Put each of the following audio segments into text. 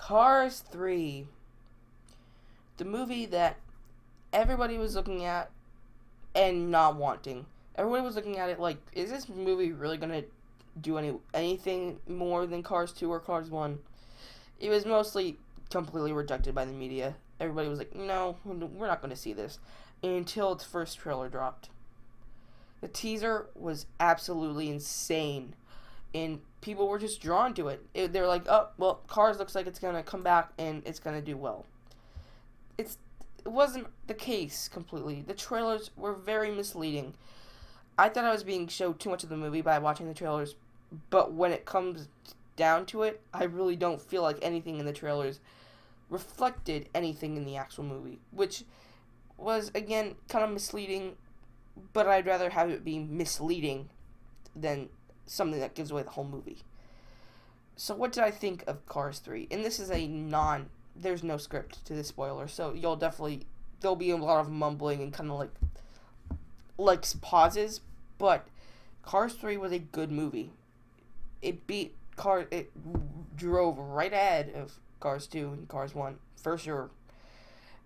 Cars 3. The movie that everybody was looking at and not wanting. Everybody was looking at it like, is this movie really going to do anything more than Cars 2 or Cars 1? It was mostly completely rejected by the media. Everybody was like, no, we're not going to see this. Until its first trailer dropped. The teaser was absolutely insane. And people were just drawn to it. They're like, oh, well, Cars looks like it's going to come back and it's going to do well. It wasn't the case completely. The trailers were very misleading. I thought I was being showed too much of the movie by watching the trailers, but when it comes down to it, I really don't feel like anything in the trailers reflected anything in the actual movie, which was, again, kind of misleading, but I'd rather have it be misleading than something that gives away the whole movie. So what did I think of Cars 3? And this is there's no script to this spoiler, so there'll be a lot of mumbling and kind of like pauses, but Cars 3 was a good movie. It drove right ahead of Cars 2 and Cars 1, for sure.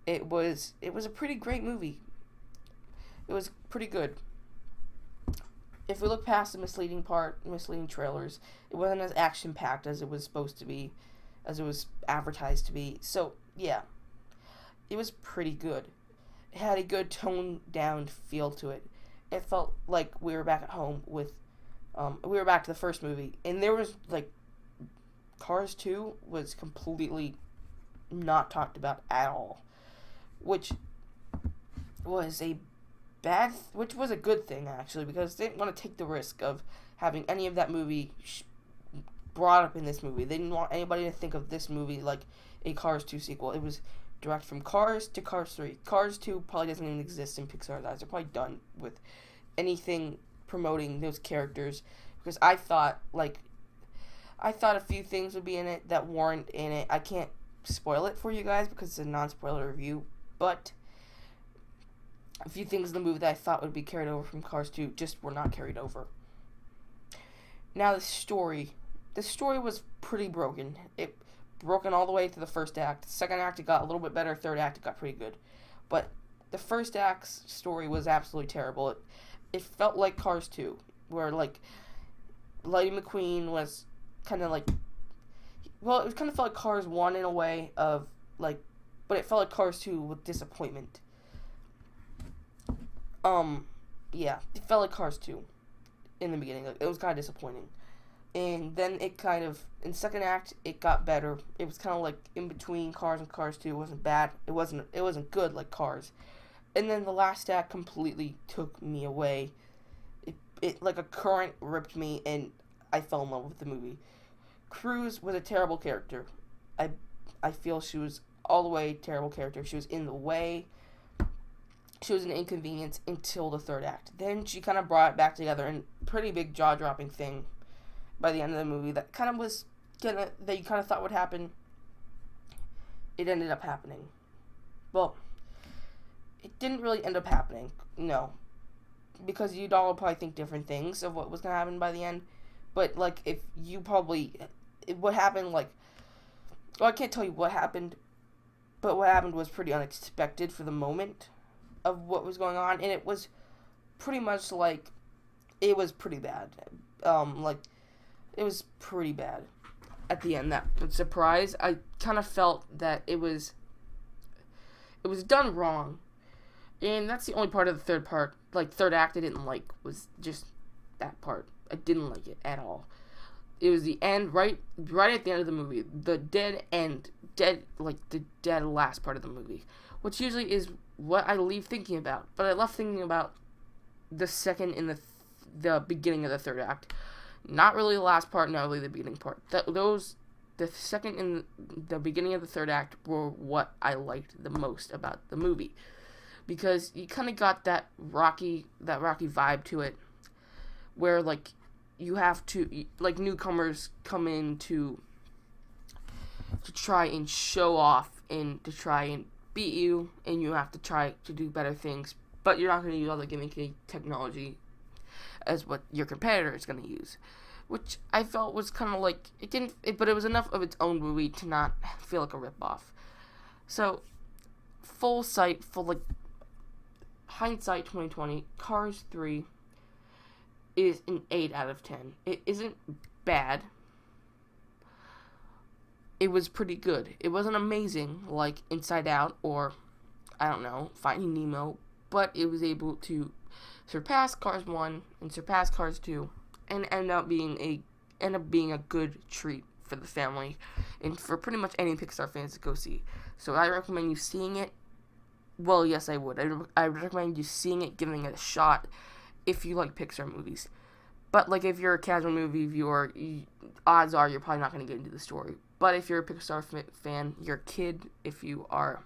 It was a pretty great movie. It was pretty good. If we look past the misleading trailers, it wasn't as action-packed as it was supposed to be, as it was advertised to be. So, yeah, it was pretty good. It had a good toned-down feel to it. It felt like we were back at home we were back to the first movie. And there was, Cars 2 was completely not talked about at all. Which was a good thing, actually, because they didn't want to take the risk of having any of that movie brought up in this movie. They didn't want anybody to think of this movie like a Cars 2 sequel. It was direct from Cars to Cars 3. Cars 2 probably doesn't even exist in Pixar's eyes. They're probably done with anything promoting those characters, because I thought a few things would be in it that weren't in it. I can't spoil it for you guys because it's a non-spoiler review, but a few things in the movie that I thought would be carried over from Cars 2 just were not carried over. Now the story was pretty broken. It broken all the way to the first act. The second act, it got a little bit better. Third act, it got pretty good. But the first act's story was absolutely terrible. It felt like Cars 2, where, Lightning McQueen was kind of it kind of felt like Cars 1 in a way of, but it felt like Cars 2 with disappointment. Yeah, it felt like Cars 2 in the beginning. It was kind of disappointing. And then in second act, it got better. It was kind of in between Cars and Cars 2. It wasn't bad. It wasn't good like Cars. And then the last act completely took me away. It like a current ripped me, and I fell in love with the movie. Cruz was a terrible character. I feel she was all the way terrible character. She was in the way. She was an inconvenience until the third act. Then she kind of brought it back together, and pretty big jaw-dropping thing by the end of the movie that you kind of thought would happen. It ended up happening. Well, it didn't really end up happening, no. Because you'd all probably think different things of what was going to happen by the end. But, what happened, I can't tell you what happened, but what happened was pretty unexpected for the moment of what was going on, and it was pretty much it was pretty bad. It was pretty bad at the end. That surprise, I kind of felt that it was done wrong, and that's the only part of the third act I didn't like, was just that part. I didn't like it at all. It was the end, right at the end of the movie, the dead last part of the movie, which usually is what I leave thinking about. But I left thinking about the second in the beginning of the third act. Not really the last part, not really the beginning part. The second and the beginning of the third act were what I liked the most about the movie. Because you kind of got that rocky vibe to it, where, you have to, newcomers come in to try and show off and to try and beat you, and you have to try to do better things, but you're not going to use all the gimmicky technology as what your competitor is going to use. which I felt was kind of like, but it was enough of its own movie to not feel like a ripoff. So, hindsight 2020, Cars 3 is an 8 out of 10. It isn't bad. It was pretty good. It wasn't amazing like Inside Out or, I don't know, Finding Nemo, but it was able to surpass Cars 1 and surpass Cars 2 and end up being a good treat for the family and for pretty much any Pixar fans to go see. So I recommend you seeing it. Well, yes, I would. I recommend you seeing it, giving it a shot if you like Pixar movies. But like if you're a casual movie viewer, odds are you're probably not going to get into the story. But if you're a Pixar fan, you're a kid. If you are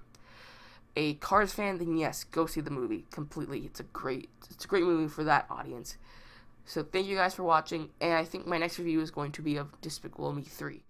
a Cars fan, then yes, go see the movie completely. It's a great movie for that audience. So thank you guys for watching, and I think my next review is going to be of Despicable Me 3.